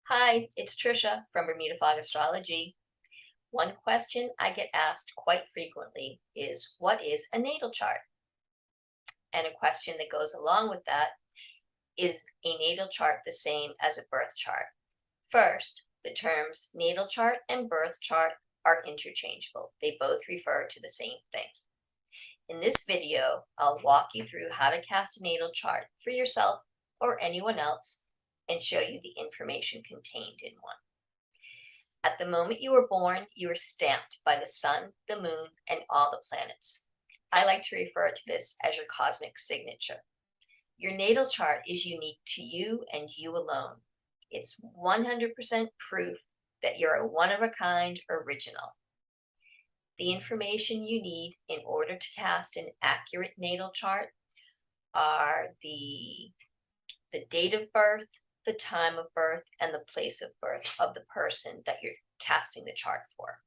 Hi, it's Trisha from Bermuda Fog Astrology. One question I get asked quite frequently is, what is a natal chart? And a question that goes along with that is a natal chart the same as a birth chart? First, the terms natal chart and birth chart are interchangeable. They both refer to the same thing. In this video, I'll walk you through how to cast a natal chart for yourself or anyone else and show you the information contained in one. At the moment you were born, you were stamped by the sun, the moon, and all the planets. I like to refer to this as your cosmic signature. Your natal chart is unique to you and you alone. It's 100% proof that you're a one-of-a-kind original. The information you need in order to cast an accurate natal chart are the date of birth, the time of birth, and the place of birth of the person that you're casting the chart for.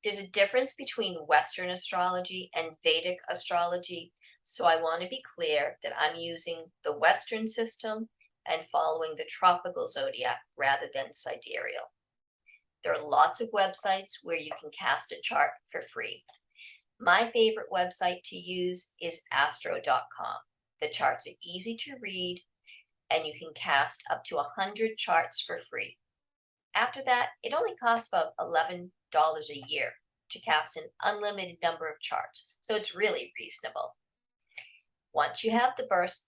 There's a difference between Western astrology and Vedic astrology, so I want to be clear that I'm using the Western system and following the tropical zodiac rather than sidereal. There are lots of websites where you can cast a chart for free. My favorite website to use is astro.com. The charts are easy to read, and you can cast up to 100 charts for free. After that, it only costs about $11 a year to cast an unlimited number of charts, so it's really reasonable. Once you have the birth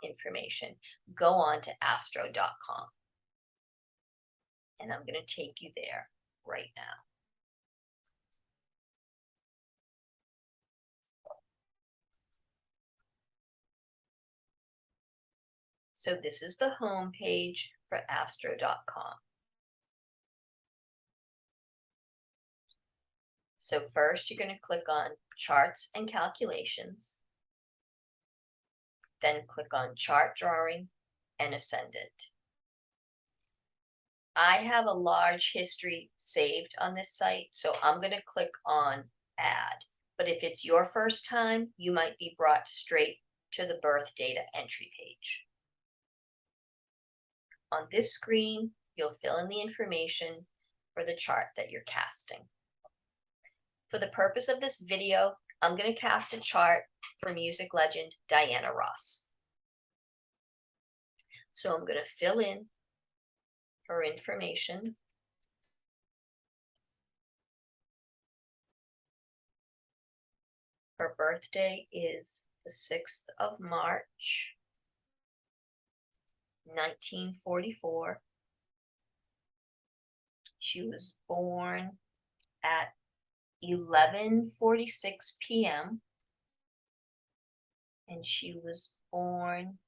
information, go on to astro.com. And I'm going to take you there right now. So this is the home page for astro.com. So first you're going to click on Charts and Calculations, then click on Chart Drawing and Ascendant. I have a large history saved on this site, so I'm going to click on Add. But if it's your first time, you might be brought straight to the birth data entry page. On this screen, you'll fill in the information for the chart that you're casting. For the purpose of this video, I'm going to cast a chart for music legend Diana Ross. So I'm going to fill in her information. Her birthday is the 6th of March, 1944. She was born at 11:46 p.m. and she was born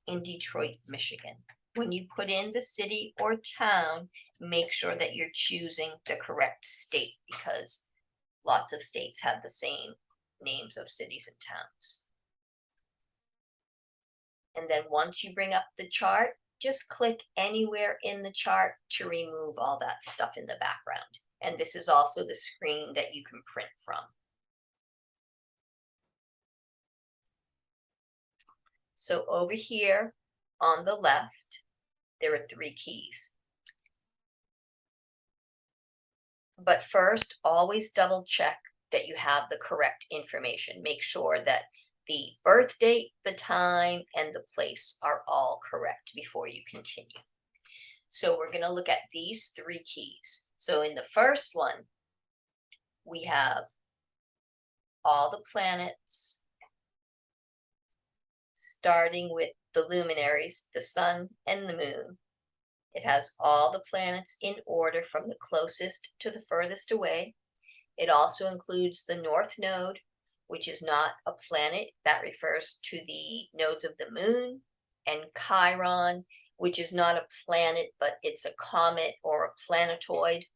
in Detroit, Michigan. When you put in the city or town, make sure that you're choosing the correct state because lots of states have the same names of cities and towns. And then once you bring up the chart, just click anywhere in the chart to remove all that stuff in the background. And this is also the screen that you can print from. So over here on the left, there are 3 keys. But first, always double check that you have the correct information. Make sure that the birth date, the time, and the place are all correct before you continue. So we're going to look at these 3 keys. So in the first one, we have all the planets, starting with the luminaries, the sun and the moon. It has all the planets in order from the closest to the furthest away. It also includes the North Node, which is not a planet. That refers to the nodes of the moon, and Chiron, which is not a planet, but it's a comet or a planetoid.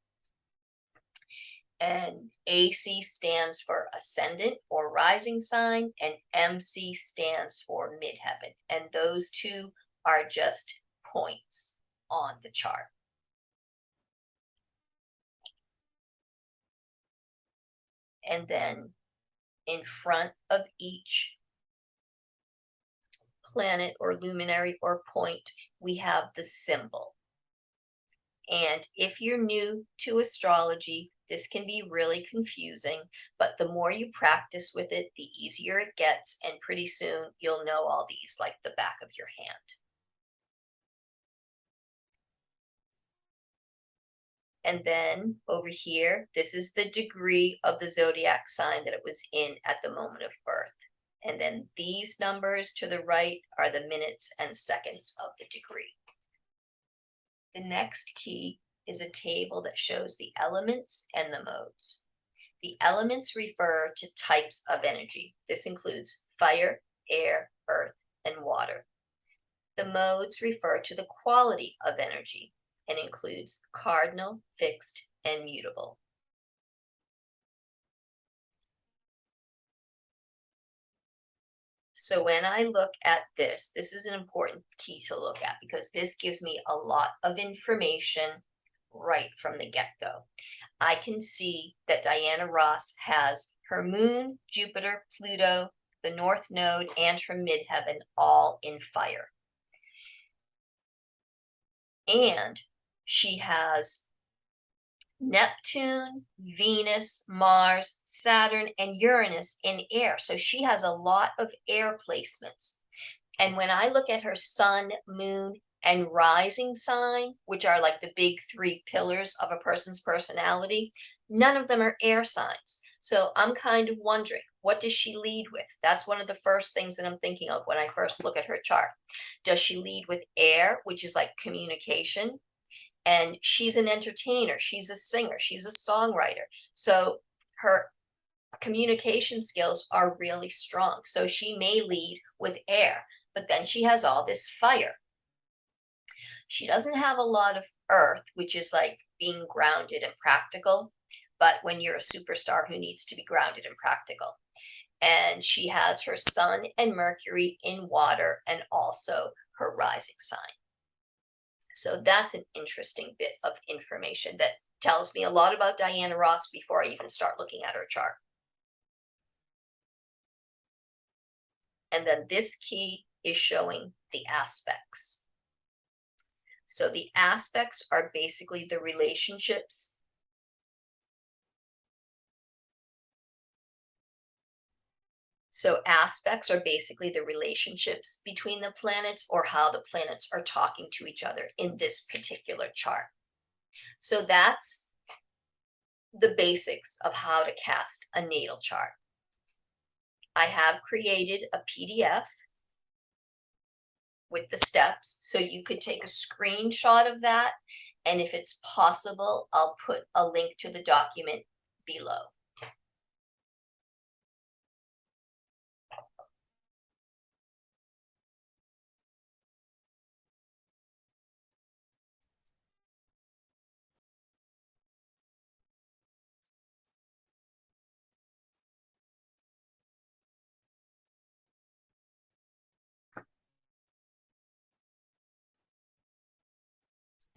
And AC stands for ascendant or rising sign, and MC stands for midheaven. And those two are just points on the chart. And then in front of each planet or luminary or point, we have the symbol. And if you're new to astrology, this can be really confusing, but the more you practice with it, the easier it gets, and pretty soon you'll know all these like the back of your hand. And then over here, this is the degree of the zodiac sign that it was in at the moment of birth. And then these numbers to the right are the minutes and seconds of the degree. The next key is a table that shows the elements and the modes. The elements refer to types of energy. This includes fire, air, earth, and water. The modes refer to the quality of energy and includes cardinal, fixed, and mutable. So when I look at this is an important key to look at because this gives me a lot of information right from the get-go. I can see that Diana Ross has her moon, Jupiter, Pluto, the North Node, and her midheaven all in fire. And she has Neptune, Venus, Mars, Saturn, and Uranus in air. So she has a lot of air placements. And when I look at her sun, moon, and rising sign, which are like the big three pillars of a person's personality, none of them are air signs. So I'm kind of wondering, what does she lead with? That's one of the first things that I'm thinking of when I first look at her chart. Does she lead with air, which is like communication? And she's an entertainer, she's a singer, she's a songwriter. So her communication skills are really strong. So she may lead with air, but then she has all this fire. She doesn't have a lot of earth, which is like being grounded and practical, but when you're a superstar who needs to be grounded and practical. And she has her sun and Mercury in water and also her rising sign. So that's an interesting bit of information that tells me a lot about Diana Ross before I even start looking at her chart. And then this key is showing the aspects. So the aspects are basically the relationships So aspects are basically the relationships between the planets or how the planets are talking to each other in this particular chart. So that's the basics of how to cast a natal chart. I have created a PDF with the steps, so you could take a screenshot of that, and if it's possible, I'll put a link to the document below.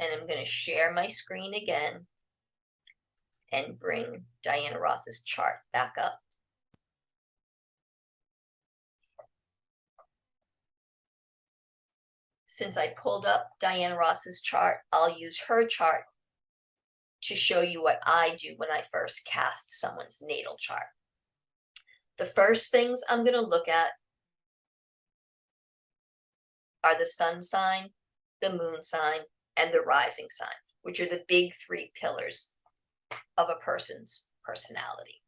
And I'm going to share my screen again and bring Diana Ross's chart back up. Since I pulled up Diana Ross's chart, I'll use her chart to show you what I do when I first cast someone's natal chart. The first things I'm going to look at are the sun sign, the moon sign, and the rising sign, which are the big three pillars of a person's personality.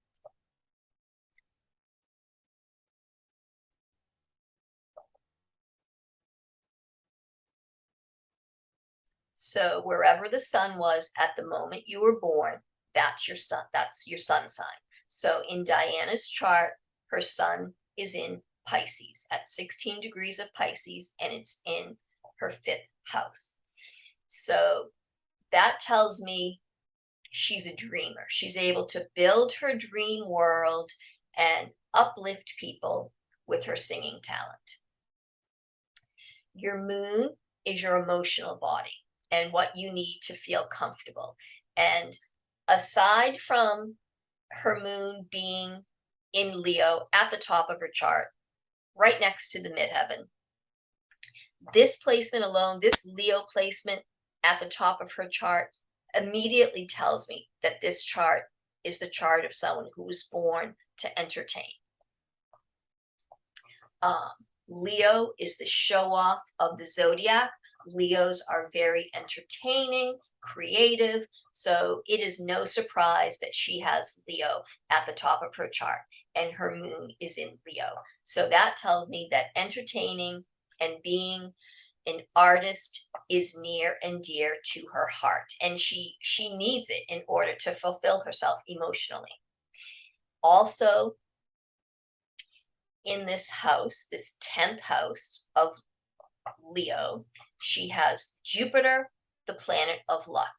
So wherever the sun was at the moment you were born, that's your sun sign. So in Diana's chart, her sun is in Pisces at 16 degrees of Pisces, and it's in her 5th house. So that tells me she's a dreamer. She's able to build her dream world and uplift people with her singing talent. Your moon is your emotional body and what you need to feel comfortable. And aside from her moon being in Leo at the top of her chart, right next to the midheaven, This placement alone, this Leo placement at the top of her chart, immediately tells me that this chart is the chart of someone who was born to entertain. Leo is the show off of the zodiac. Leos are very entertaining, creative, so it is no surprise that she has Leo at the top of her chart and her moon is in Leo. So that tells me that entertaining and being an artist is near and dear to her heart, and she needs it in order to fulfill herself emotionally. Also, in this house, this 10th house of Leo, she has Jupiter, the planet of luck.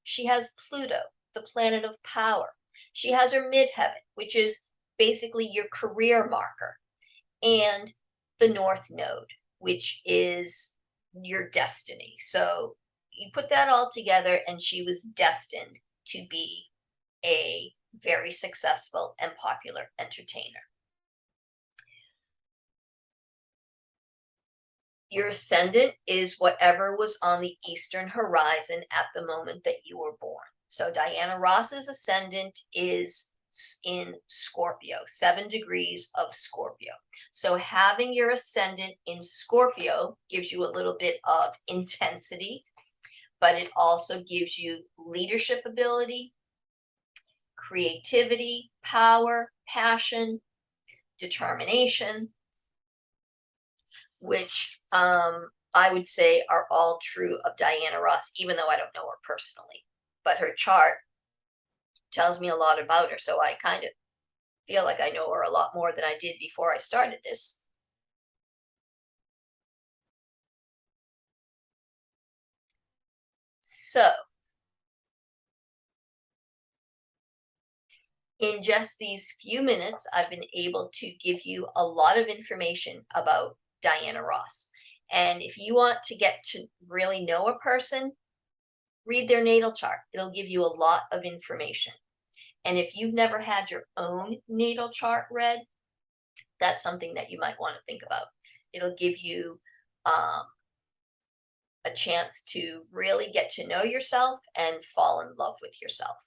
She has Pluto, the planet of power. She has her midheaven, which is basically your career marker, and the North Node, which is your destiny. So you put that all together, and she was destined to be a very successful and popular entertainer. Your ascendant is whatever was on the eastern horizon at the moment that you were born. So Diana Ross's ascendant is in Scorpio, 7 degrees of Scorpio. So having your ascendant in Scorpio gives you a little bit of intensity, but it also gives you leadership ability, creativity, power, passion, determination, which I would say are all true of Diana Ross, even though I don't know her personally. But her chart tells me a lot about her, so I kind of feel like I know her a lot more than I did before I started this. So, in just these few minutes, I've been able to give you a lot of information about Diana Ross. And if you want to get to really know a person, read their natal chart. It'll give you a lot of information. And if you've never had your own natal chart read, that's something that you might want to think about. It'll give you a chance to really get to know yourself and fall in love with yourself.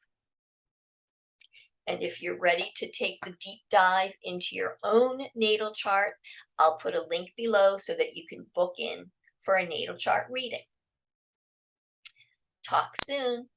And if you're ready to take the deep dive into your own natal chart, I'll put a link below so that you can book in for a natal chart reading. Talk soon.